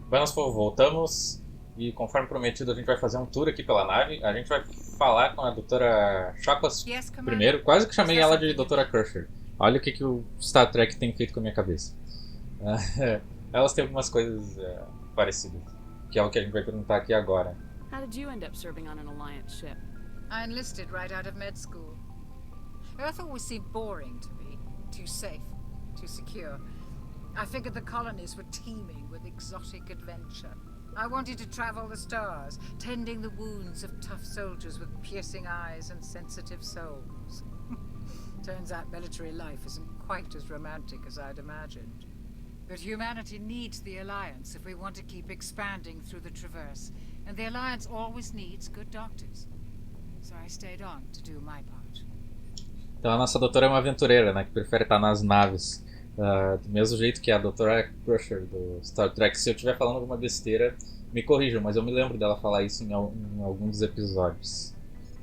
Vamos, povo, voltamos e conforme prometido a gente vai fazer um tour aqui pela nave. A gente vai falar com a doutora Chakwas Yes, Commander. primeiro. Quase que chamei Is there ela de something you doutora need? Crusher. Olha o que o Star Trek tem feito com a minha cabeça. Elas têm algumas coisas parecidas, que é o que a gente vai perguntar aqui agora. How did you end up serving on an Alliance ship? I enlisted right out of med school. Earth always seemed boring to me. Too safe, too secure. I figured the colonies were teeming with exotic adventure. I wanted to travel the stars, tending the wounds of tough soldiers with piercing eyes and sensitive souls. Turns out military life isn't quite as romantic as I'd imagined. But humanity needs the Alliance if we want to keep expanding through the Traverse. And the Alliance always needs good doctors. So I stayed on to do my part. Então a nossa doutora é uma aventureira, né, que prefere estar nas naves. Do mesmo jeito que a doutora Crusher do Star Trek. Se eu estiver falando alguma besteira, me corrijam, mas eu me lembro dela falar isso em alguns dos episódios.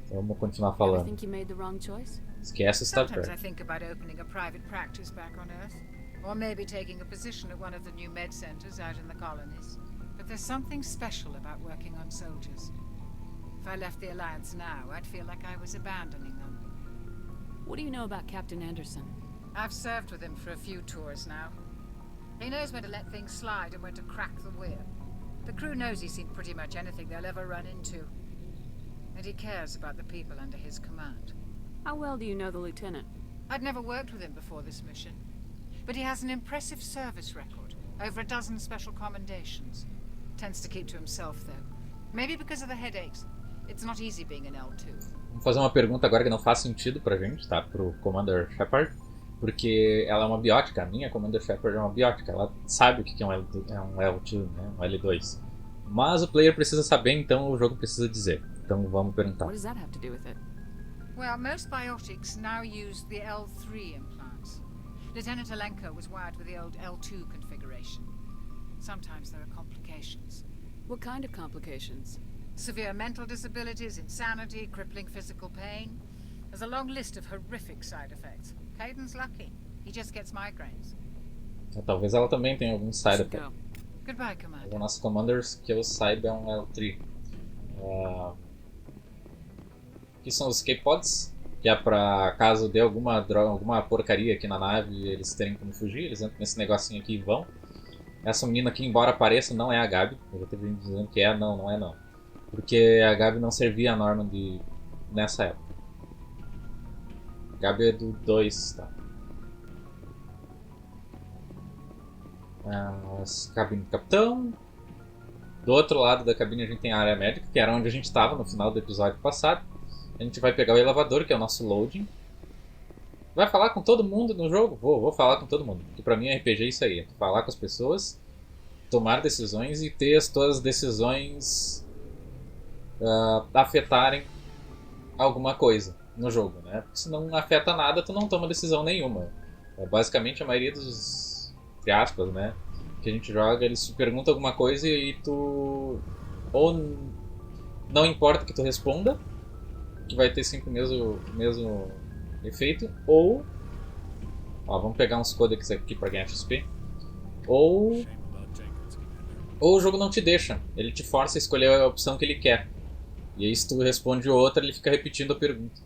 Então, vamos continuar Ever falando. think you made the wrong choice? Esquece Star Sometimes I Trek. think about opening a private practice back on Earth. Or maybe taking a position at one of the new med centers out in the colonies. But there's something special about working on soldiers. If I left the Alliance now, I'd feel like I was abandoning them. What do you know about Captain Anderson? I've served with him for a few tours now. He knows when to let things slide and when to crack the whip. The crew knows he's seen pretty much anything they'll ever run into. And he cares about the people under his command. How well do you know the lieutenant? I'd never worked with him before this mission. But he has an impressive service record. Over a dozen special commendations. Tends to keep to himself, though. Maybe because of the headaches. It's not easy being an L2. Vamos fazer uma pergunta agora que não faz sentido pra gente, tá? Pro Commander Shepard. Porque ela é uma biótica, a minha Commander Shepard é uma biótica. Ela sabe o que é um L2, né? Um L2. Mas o player precisa saber, então o jogo precisa dizer. Então vamos perguntar. What does that have to do with it? Well, most biotics now use the L3 implants. Lieutenant Alenko was wired with the old L2 configuration. Sometimes there are complications. What kind of complications? Severe mental disabilities, insanity, crippling physical pain. There's a long list of horrific side effects. Caden's lucky. He just gets migraines. Talvez ela também tenha algum side Should effect. go. Goodbye, Mas Commander. o nosso Commanders, que eu saiba, é um L3. Aqui são os escape pods, que é pra caso dê alguma droga, alguma porcaria aqui na nave, eles terem como fugir, eles entram nesse negocinho aqui e vão. Essa menina aqui, embora apareça, não é a Gabi. Eu já teve gente dizendo que é, não é não. Porque a Gabi não servia a Normandy nessa época. A Gabi é do 2, tá? Cabine do capitão. Do outro lado da cabine a gente tem a área médica, que era onde a gente estava no final do episódio passado. A gente vai pegar o elevador, que é o nosso loading. Vai falar com todo mundo no jogo? Vou falar com todo mundo. Porque pra mim RPG é isso aí. É falar com as pessoas, tomar decisões e ter as tuas decisões afetarem alguma coisa no jogo, né? Porque se não afeta nada, tu não toma decisão nenhuma. Basicamente a maioria dos, entre aspas, né, que a gente joga, eles te perguntam alguma coisa e tu ou não importa que tu responda, que vai ter sempre o mesmo efeito, ou vamos pegar uns codecs aqui para ganhar XP, ou o jogo não te deixa, ele te força a escolher a opção que ele quer. E aí se tu responde outra, ele fica repetindo a pergunta.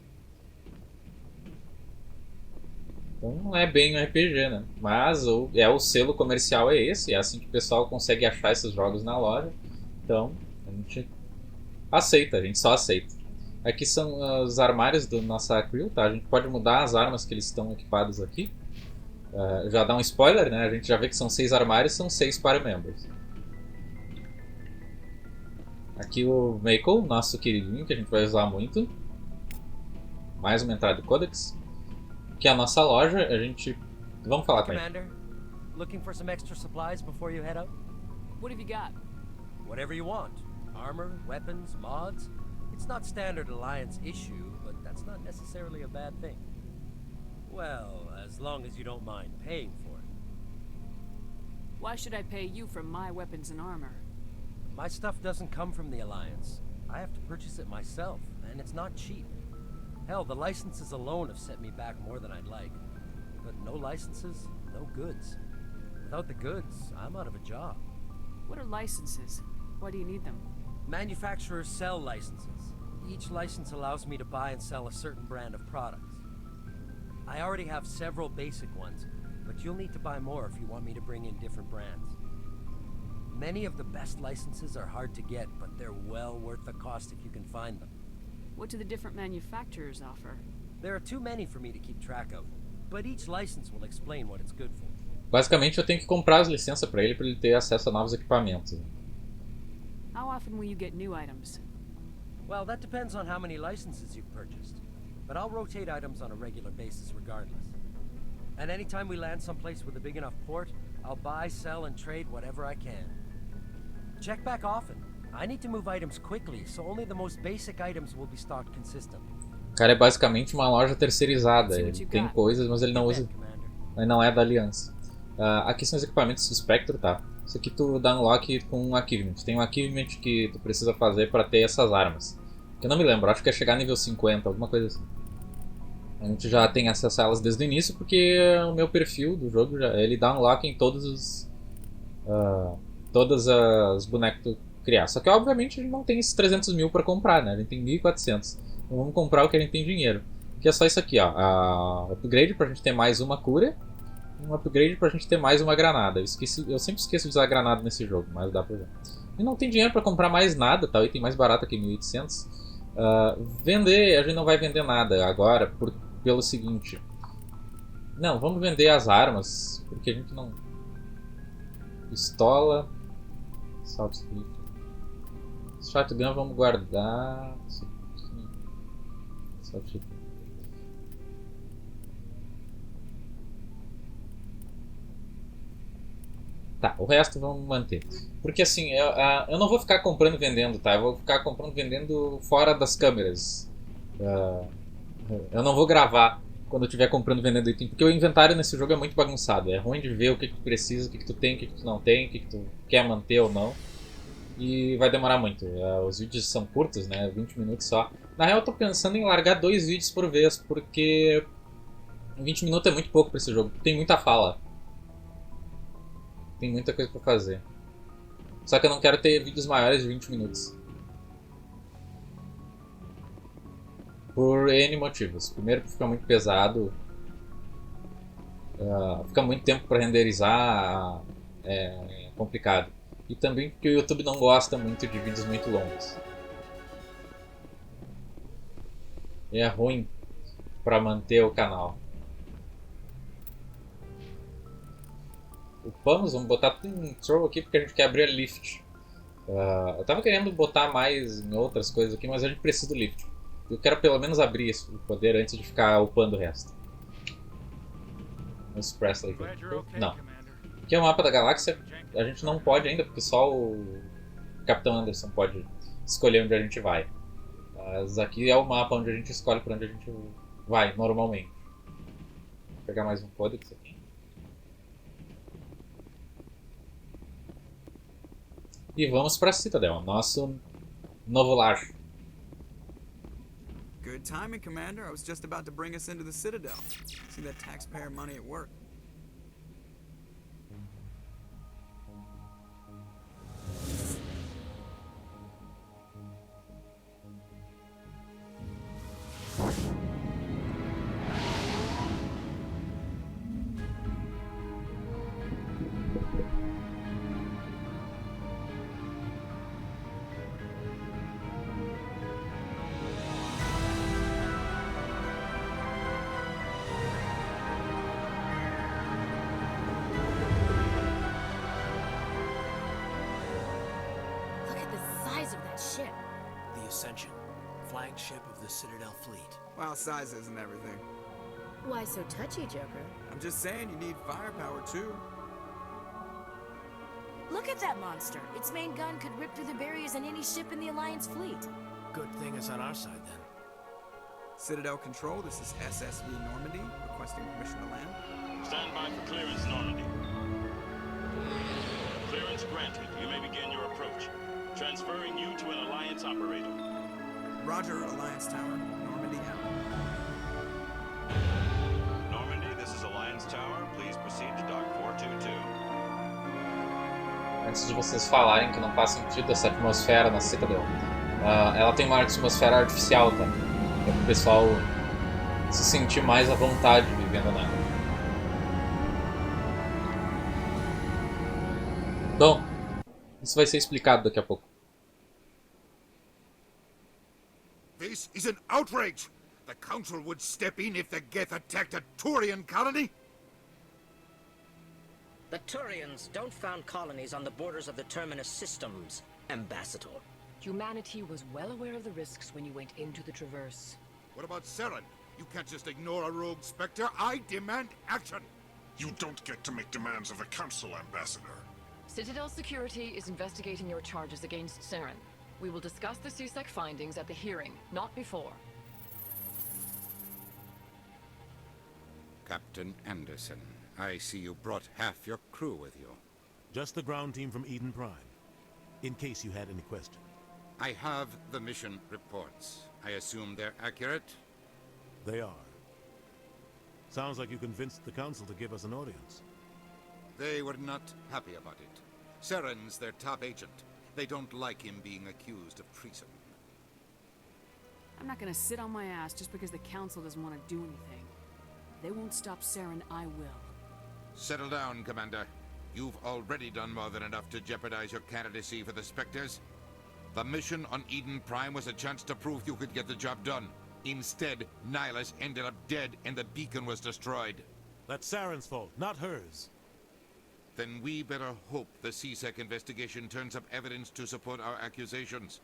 Então não é bem um RPG, né? Mas o selo comercial é esse, é assim que o pessoal consegue achar esses jogos na loja. Então a gente aceita, a gente só aceita. Aqui são os armários da nossa crew, tá? A gente pode mudar as armas que eles estão equipados aqui. Já dá um spoiler, né? A gente já vê que são 6 armários, são 6 para membros. Aqui o Mako, nosso queridinho, que a gente vai usar muito. Mais uma entrada de codex. Aqui é a nossa loja, a gente... Vamos falar com ele. Commander, looking for some extra supplies before you head out? What have you got? Whatever you want. Armor, weapons, mods. It's not standard Alliance issue, but that's not necessarily a bad thing. Well, as long as you don't mind paying for it. Why should I pay you for my weapons and armor? My stuff doesn't come from the Alliance. I have to purchase it myself, and it's not cheap. Hell, the licenses alone have set me back more than I'd like. But no licenses, no goods. Without the goods, I'm out of a job. What are licenses? Why do you need them? Manufacturers sell licenses. Each license allows me to buy and sell a certain brand of products. I already have several basic ones, but you'll need to buy more if you want me to bring in different brands. Many of the best licenses are hard to get, but they're well worth the cost if you can find them. What do the different manufacturers offer? There are too many for me to keep track of, but each license will explain what it's good for. Basicamente eu tenho que comprar as licenças para ele ter acesso a novos equipamentos. How often will you get new items? Well, that depends on how many licenses you've purchased, but I'll rotate items on a regular basis regardless. And anytime we land someplace with a big enough port, I'll buy, sell, and trade whatever I can. Check back often. I need to move items quickly, so only the most basic items will be stocked consistently. O cara é basicamente uma loja terceirizada. Ele tem coisas, mas ele não usa. Ele não é da aliança. Aqui são os equipamentos do Spectre, tá? Isso aqui tu dá unlock com um achievement. Tem um achievement que tu precisa fazer para ter essas armas. Que eu não me lembro, acho que é chegar a nível 50, alguma coisa assim. A gente já tem acesso a elas desde o início, porque o meu perfil do jogo, ele dá unlock em todos os bonecos que tu criar. Só que obviamente a gente não tem esses 300 mil para comprar, né? A gente tem 1.400. Então vamos comprar o que a gente tem dinheiro. Que é só isso aqui, ó. Upgrade pra gente ter mais uma cura. E um upgrade pra gente ter mais uma granada. Eu sempre esqueço de usar granada nesse jogo, mas dá pra usar. E não tem dinheiro pra comprar mais nada, tá? O item mais barato aqui, 1.800. Vender, a gente não vai vender nada agora, pelo seguinte. Não, vamos vender as armas, porque a gente não... Pistola... Assault rifle. Shotgun vamos guardar... Assault rifle. Tá, o resto vamos manter. Porque assim, eu não vou ficar comprando e vendendo, tá? Eu vou ficar comprando e vendendo fora das câmeras. Eu não vou gravar quando eu estiver comprando e vendendo item, porque o inventário nesse jogo é muito bagunçado. É ruim de ver o que tu precisa, o que tu tem, o que tu não tem, o que tu quer manter ou não. E vai demorar muito. Os vídeos são curtos, né? 20 minutos só. Na real eu tô pensando em largar 2 vídeos por vez, porque 20 minutos é muito pouco pra esse jogo. Tem muita fala. Tem muita coisa pra fazer. Só que eu não quero ter vídeos maiores de 20 minutos. Por N motivos. Primeiro porque fica muito pesado. Fica muito tempo pra renderizar. É complicado. E também porque o YouTube não gosta muito de vídeos muito longos. E é ruim pra manter o canal. Vamos botar tudo em throw aqui porque a gente quer abrir a lift. Eu tava querendo botar mais em outras coisas aqui, mas a gente precisa do lift. Eu quero pelo menos abrir esse poder antes de ficar upando o resto. No Express aqui. Não. Aqui é o mapa da galáxia. A gente não pode ainda porque só o Capitão Anderson pode escolher onde a gente vai. Mas aqui é o mapa onde a gente escolhe para onde a gente vai normalmente. Vou pegar mais um códex aqui. E vamos para Citadel, nosso novo lar. Good timing, Commander. I was just about to bring us into the Citadel. See that taxpayer money at work. Flagship of the Citadel fleet. Well, size isn't everything. Why so touchy, Joker? I'm just saying you need firepower too. Look at that monster. Its main gun could rip through the barriers in any ship in the Alliance fleet. Good thing it's on our side then. Citadel Control, this is SSV Normandy, requesting permission to land. Stand by for clearance, Normandy. Clearance granted. You may begin your approach. Transferring you to an Alliance operator. Roger, Alliance Tower. Normandy out. Normandy, this is Alliance Tower. Please proceed to Dock 422. A gente antes de vocês falarem que não faz sentido essa atmosfera na Citadel. Ela tem uma atmosfera artificial, tá? Para o pessoal se sentir mais à vontade vivendo nela. Bom, isso vai ser explicado daqui a pouco. This is an outrage! The Council would step in if the Geth attacked a Turian colony? The Turians don't found colonies on the borders of the Terminus systems, Ambassador. Humanity was well aware of the risks when you went into the Traverse. What about Saren? You can't just ignore a rogue Spectre. I demand action! You don't get to make demands of a council, Ambassador. Citadel Security is investigating your charges against Saren. We will discuss the CSEC findings at the hearing, not before. Captain Anderson, I see you brought half your crew with you. Just the ground team from Eden Prime, in case you had any questions. I have the mission reports. I assume they're accurate? They are. Sounds like you convinced the Council to give us an audience. They were not happy about it. Saren's their top agent. They don't like him being accused of treason. I'm not gonna sit on my ass just because the Council doesn't want to do anything. They won't stop Saren, I will. Settle down, Commander. You've already done more than enough to jeopardize your candidacy for the Spectres. The mission on Eden Prime was a chance to prove you could get the job done. Instead, Nihilus ended up dead and the beacon was destroyed. That's Saren's fault, not hers. Then we better hope the CSEC investigation turns up evidence to support our accusations.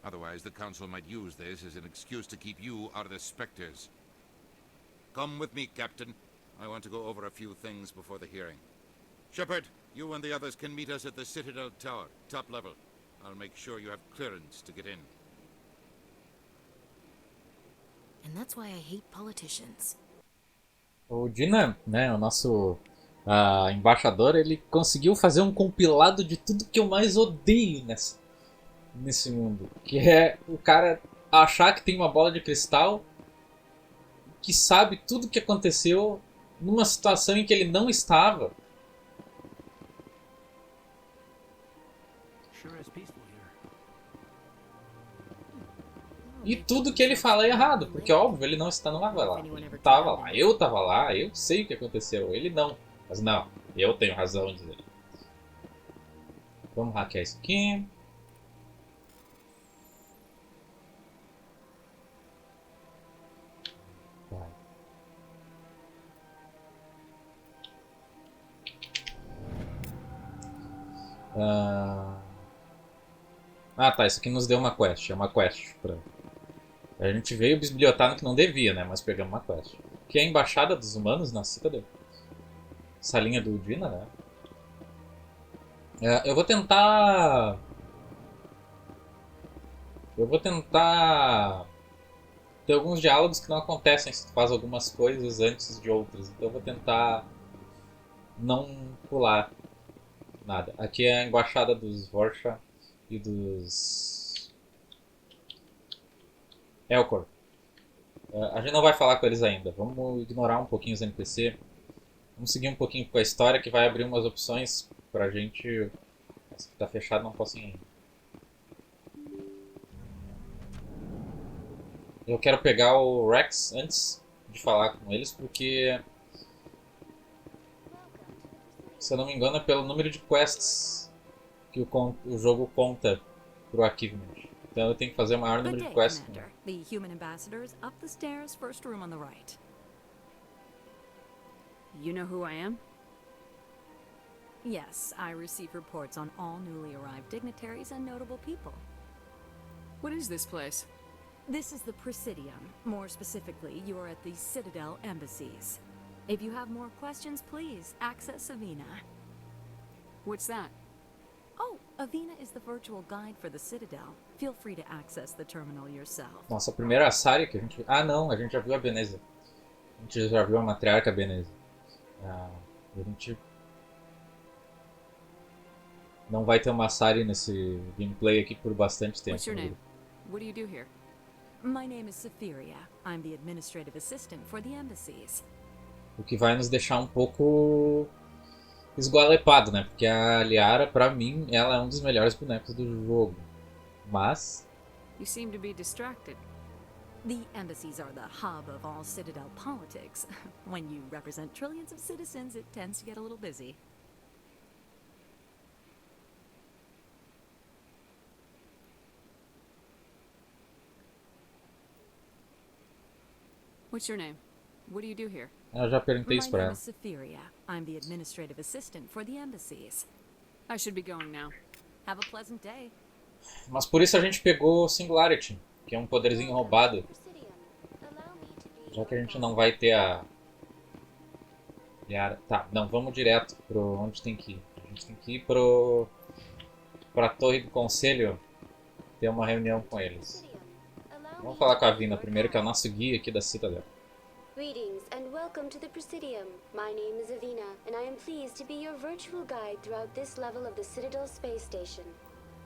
Otherwise, the Council might use this as an excuse to keep you out of the Spectres. Come with me, Captain. I want to go over a few things before the hearing. Shepard, you and the others can meet us at the Citadel Tower, top level. I'll make sure you have clearance to get in. And that's why I hate politicians. O Dina, né, o nosso embaixador, ele conseguiu fazer um compilado de tudo que eu mais odeio nesse mundo. Que é o cara achar que tem uma bola de cristal, que sabe tudo o que aconteceu numa situação em que ele não estava. E tudo que ele fala é errado, porque óbvio, ele não está lá. Ele estava lá, eu estava lá, eu sei o que aconteceu, ele não. Mas não, eu tenho razão em dizer. Vamos hackear isso aqui. Vai. Tá, isso aqui nos deu uma quest, é uma quest pra... A gente veio bisbilhotar no que não devia, né? Mas pegamos uma quest. Que é a embaixada dos humanos na Citadel. Essa linha do Dina, né? Eu vou tentar ter alguns diálogos que não acontecem se tu faz algumas coisas antes de outras. Então eu vou tentar não pular nada. Aqui é a embaixada dos VORCHA e dos Elcor. A gente não vai falar com eles ainda. Vamos ignorar um pouquinho os NPC. Vamos seguir um pouquinho com a história, que vai abrir umas opções pra gente... Essa que tá fechada, não posso ir ainda. Eu quero pegar o Rex antes de falar com eles, porque... Se eu não me engano, é pelo número de quests que o jogo conta pro achievement. Então eu tenho que fazer o maior número de quests. The human ambassador is up the stairs, first room on the right. You know who I am? Yes, I receive reports on all newly arrived dignitaries and notable people. What is this place? This is the Presidium. More specifically, you are at the Citadel embassies. If you have more questions, please access Avina. What's that? Oh, Avina is the virtual guide for the Citadel. Feel free to access the terminal yourself. Nossa, a primeira Assária que a gente... Ah, não, a gente já viu a Beneza. A gente já viu a matriarca Beneza. A gente não vai ter uma Assária nesse gameplay aqui por bastante tempo. What's your name? What do you do here? My name is Safiria. I'm the administrative assistant for the embassies. O que vai nos deixar um pouco esgualepado, né? Porque a Liara, pra mim, ela é um dos melhores bonecos do jogo. Mas... You seem to be distracted. The embassies are the hub of all Citadel politics. When you represent trillions of citizens, it tends to get a little busy. What's your name? What do you do here? Eu já perguntei isso pra My name ela. is Cytheria. I'm the administrative assistant for the embassies. I should be going now. Have a pleasant day. Mas por isso a gente pegou Singularity, que é um poderzinho roubado. Já que a gente não vai ter a... Tá, não, vamos direto pro onde tem que ir. A gente tem que ir pra Torre do Conselho ter uma reunião com eles. Vamos falar com a Vina primeiro, que é o nosso guia aqui da Citadel. Greetings and welcome to the Presidium. My name is Avina, and I am pleased to be your virtual guide throughout this level of the Citadel space station.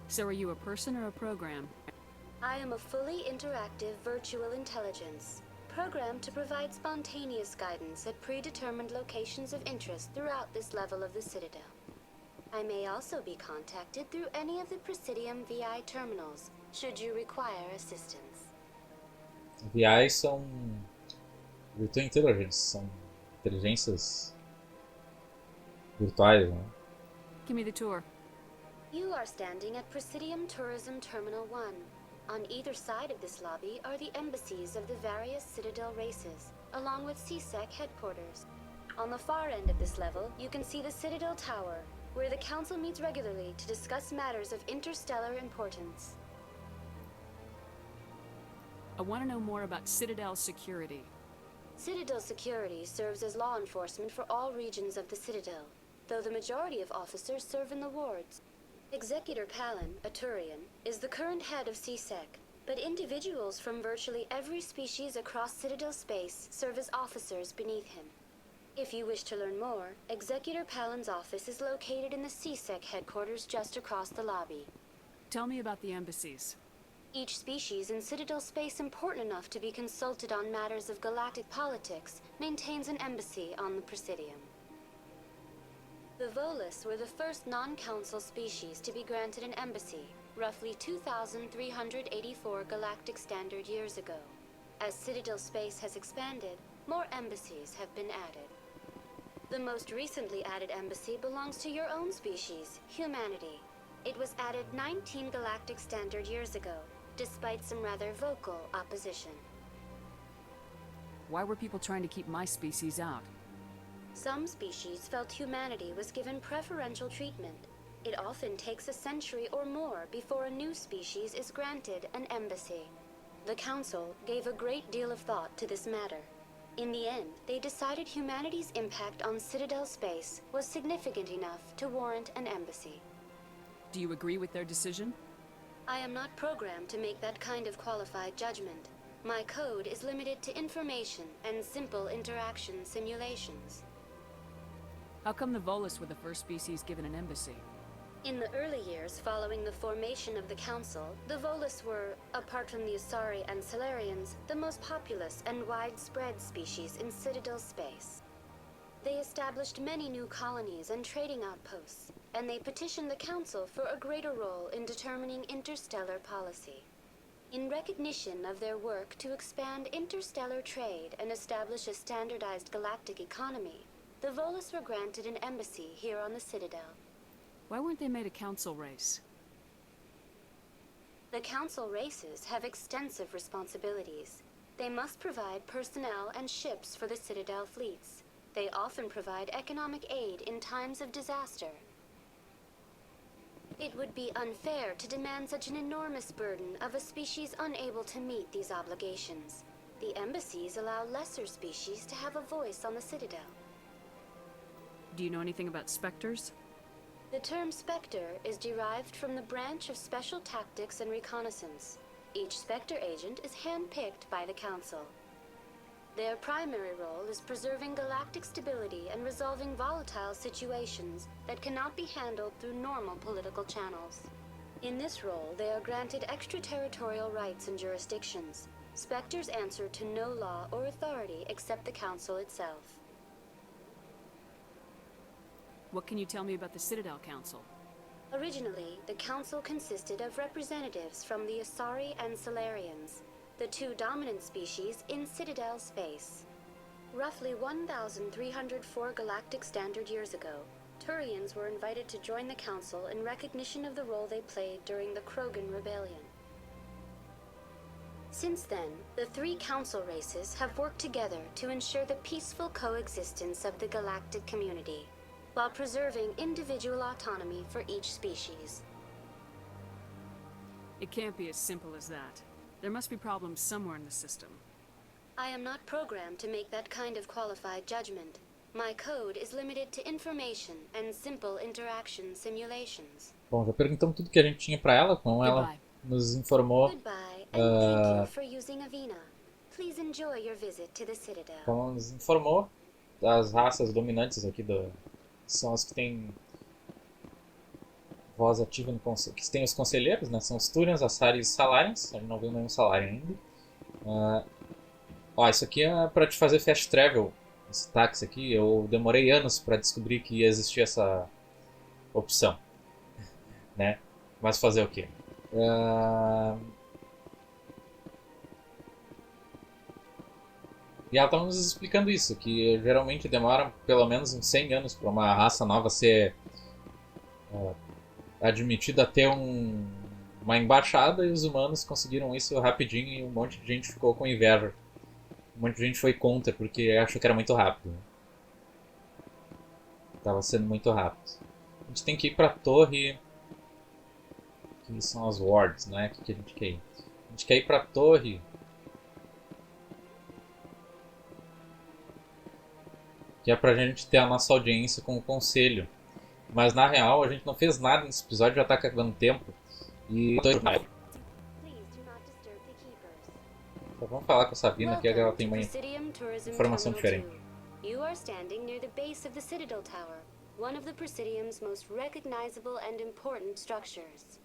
So are you a person or a program? I am a fully interactive virtual intelligence, programmed to provide spontaneous guidance at predetermined locations of interest throughout this level of the Citadel. I may also be contacted through any of the Presidium VI terminals, should you require assistance. VI são Virtual Intelligence, são inteligências virtuais, né? Give me the tour. You are standing at Presidium Tourism Terminal 1. On either side of this lobby are the embassies of the various Citadel races, along with CSEC headquarters. On the far end of this level, you can see the Citadel Tower, where the Council meets regularly to discuss matters of interstellar importance. I want to know more about Citadel security. Citadel security serves as law enforcement for all regions of the Citadel, though the majority of officers serve in the wards. Executor Palin, a Turian, is the current head of CSEC, but individuals from virtually every species across Citadel space serve as officers beneath him. If you wish to learn more, Executor Palin's office is located in the CSEC headquarters just across the lobby. Tell me about the embassies. Each species in Citadel space important enough to be consulted on matters of galactic politics maintains an embassy on the Presidium. The Volus were the first non-council species to be granted an embassy, roughly 2,384 galactic standard years ago. As Citadel space has expanded, more embassies have been added. The most recently added embassy belongs to your own species, humanity. It was added 19 galactic standard years ago, despite some rather vocal opposition. Why were people trying to keep my species out? Some species felt humanity was given preferential treatment. It often takes a century or more before a new species is granted an embassy. The Council gave a great deal of thought to this matter. In the end, they decided humanity's impact on Citadel space was significant enough to warrant an embassy. Do you agree with their decision? I am not programmed to make that kind of qualified judgment. My code is limited to information and simple interaction simulations. How come the Volus were the first species given an embassy? In the early years following the formation of the Council, the Volus were, apart from the Asari and Solarians, the most populous and widespread species in Citadel space. They established many new colonies and trading outposts, and they petitioned the Council for a greater role in determining interstellar policy. In recognition of their work to expand interstellar trade and establish a standardized galactic economy, the Volus were granted an embassy here on the Citadel. Why weren't they made a council race? The Council races have extensive responsibilities. They must provide personnel and ships for the Citadel fleets. They often provide economic aid in times of disaster. It would be unfair to demand such an enormous burden of a species unable to meet these obligations. The embassies allow lesser species to have a voice on the Citadel. Do you know anything about specters? The term Spectre is derived from the branch of Special Tactics and Reconnaissance. Each Spectre agent is handpicked by the Council. Their primary role is preserving galactic stability and resolving volatile situations that cannot be handled through normal political channels. In this role, they are granted extraterritorial rights and jurisdictions. Spectres answer to no law or authority except the Council itself. What can you tell me about the Citadel Council? Originally, the council consisted of representatives from the Asari and Solarians, the two dominant species in Citadel space. Roughly 1,304 galactic standard years ago, Turians were invited to join the council in recognition of the role they played during the Krogan Rebellion. Since then, the three council races have worked together to ensure the peaceful coexistence of the galactic community, while preserving individual autonomy for each species. It can't be as simple as that. There must be problems somewhere in the system. I am not programmed to make that kind of qualified judgment. My code is limited to information and simple interaction simulations. Bom, já perguntamos tudo que a gente tinha para ela, como ela nos informou. Goodbye, and thank you for using Avina. Please enjoy your visit to the Citadel. Como ela nos informou, as raças dominantes aqui são as que têm voz ativa no conselho, que tem os conselheiros, né? São os Turians, Asari e Salarians. A gente não viu nenhum Salarian ainda. Ó, isso aqui é para te fazer fast travel. Esse táxi aqui, eu demorei anos para descobrir que existia essa opção, né? Mas fazer o quê? E ela estava nos explicando isso, que geralmente demora pelo menos uns 100 anos para uma raça nova ser admitida a ter uma embaixada, e os humanos conseguiram isso rapidinho e um monte de gente ficou com inveja. Um monte de gente foi contra porque achou que era muito rápido. Tava sendo muito rápido. A gente tem que ir pra torre. Que são as wards, né? O que a gente quer ir? A gente quer ir pra torre. Que é pra gente ter a nossa audiência com o conselho. Mas na real a gente não fez nada nesse episódio, já tá acabando tempo. E então, vamos falar com a Sabina, que ela tem uma informação diferente. You are standing near the base of the Citadel Tower, one of the Presidium's most recognizable and important structures.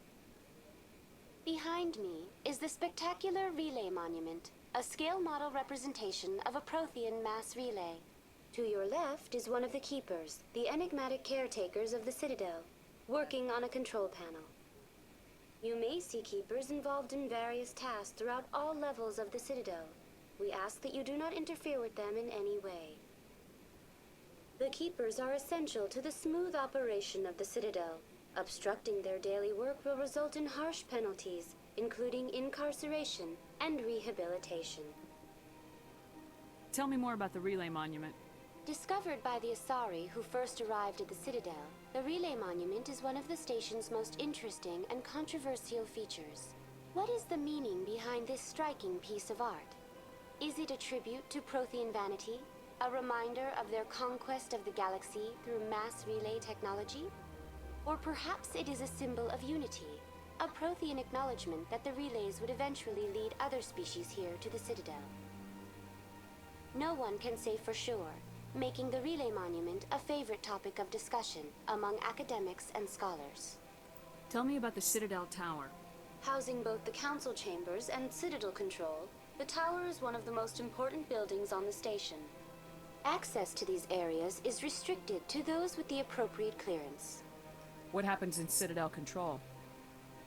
Behind me is the spectacular Relay Monument, a scale model representation of a Prothean mass relay. To your left is one of the Keepers, the enigmatic caretakers of the Citadel, working on a control panel. You may see Keepers involved in various tasks throughout all levels of the Citadel. We ask that you do not interfere with them in any way. The Keepers are essential to the smooth operation of the Citadel. Obstructing their daily work will result in harsh penalties, including incarceration and rehabilitation. Tell me more about the Relay Monument. Discovered by the Asari who first arrived at the Citadel, the Relay Monument is one of the station's most interesting and controversial features. What is the meaning behind this striking piece of art? Is it a tribute to Prothean vanity? A reminder of their conquest of the galaxy through mass relay technology? Or perhaps it is a symbol of unity, a Prothean acknowledgement that the relays would eventually lead other species here to the Citadel. No one can say for sure, making the Relay Monument a favorite topic of discussion among academics and scholars. Tell me about the Citadel Tower. Housing both the council chambers and Citadel control, the tower is one of the most important buildings on the station. Access to these areas is restricted to those with the appropriate clearance. What happens in Citadel control?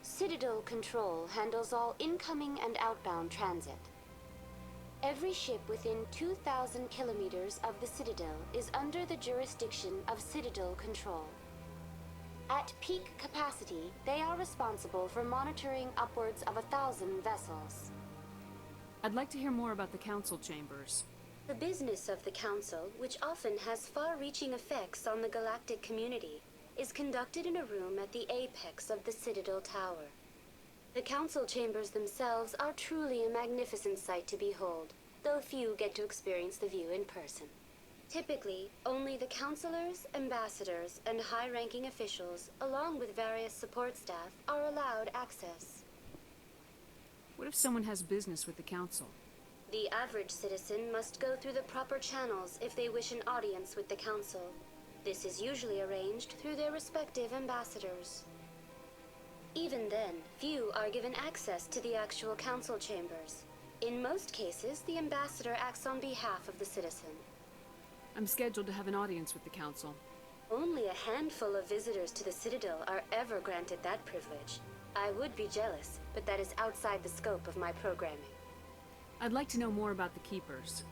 Citadel control handles all incoming and outbound transit. Every ship within 2,000 kilometers of the Citadel is under the jurisdiction of Citadel control. At peak capacity, they are responsible for monitoring upwards of 1,000 vessels. I'd like to hear more about the council chambers. The business of the council, which often has far-reaching effects on the galactic community, is conducted in a room at the apex of the Citadel Tower. The council chambers themselves are truly a magnificent sight to behold, though few get to experience the view in person. Typically, only the councilors, ambassadors, and high-ranking officials, along with various support staff, are allowed access. What if someone has business with the council? The average citizen must go through the proper channels if they wish an audience with the council. This is usually arranged through their respective ambassadors. Even then, few are given access to the actual council chambers. In most cases, the ambassador acts on behalf of the citizen. I'm scheduled to have an audience with the council. Only a handful of visitors to the Citadel are ever granted that privilege. I would be jealous, but that is outside the scope of my programming. I'd like to know more about the Keepers.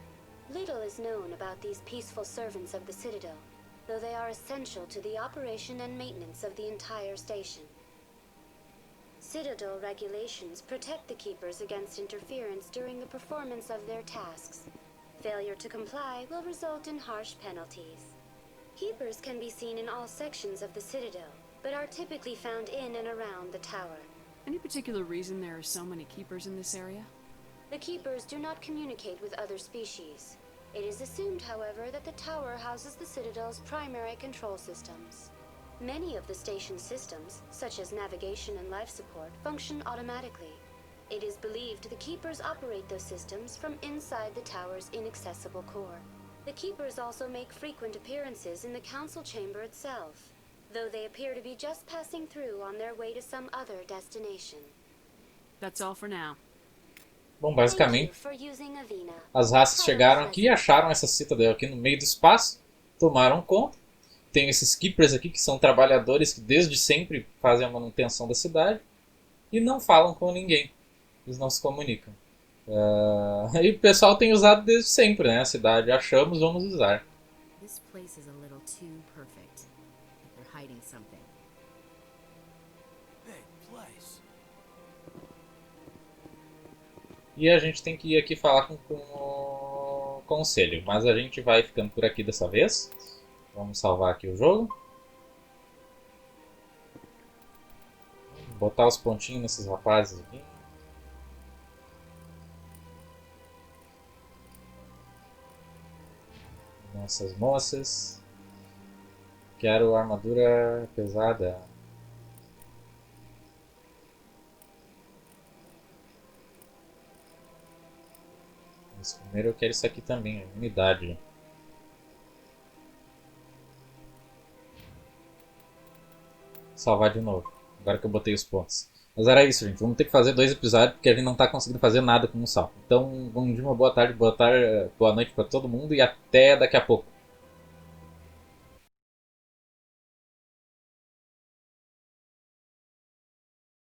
Little is known about these peaceful servants of the Citadel, though they are essential to the operation and maintenance of the entire station. Citadel regulations protect the Keepers against interference during the performance of their tasks. Failure to comply will result in harsh penalties. Keepers can be seen in all sections of the Citadel, but are typically found in and around the tower. Any particular reason there are so many Keepers in this area? The Keepers do not communicate with other species. It is assumed, however, that the tower houses the Citadel's primary control systems. Many of the station's systems, such as navigation and life support, function automatically. It is believed the Keepers operate those systems from inside the tower's inaccessible core. The Keepers also make frequent appearances in the council chamber itself, though they appear to be just passing through on their way to some other destination. That's all for now. Bom, basicamente, as raças chegaram aqui e acharam essa Citadel aqui no meio do espaço, tomaram conta. Tem esses Keepers aqui que são trabalhadores que desde sempre fazem a manutenção da cidade e não falam com ninguém. Eles não se comunicam. E o pessoal tem usado desde sempre, né? A cidade, achamos, vamos usar. This place is a little too perfect. They're hiding something. Big place. E a gente tem que ir aqui falar com o conselho. Mas a gente vai ficando por aqui dessa vez. Vamos salvar aqui o jogo. Botar os pontinhos nesses rapazes aqui. Nessas moças. Quero armadura pesada. Mas primeiro eu quero isso aqui também, unidade. Salvar de novo, agora que eu botei os pontos. Mas era isso, gente. Vamos ter que fazer 2 episódios porque a gente não está conseguindo fazer nada com um salvo. Então, bom dia, uma boa tarde, boa noite para todo mundo e até daqui a pouco.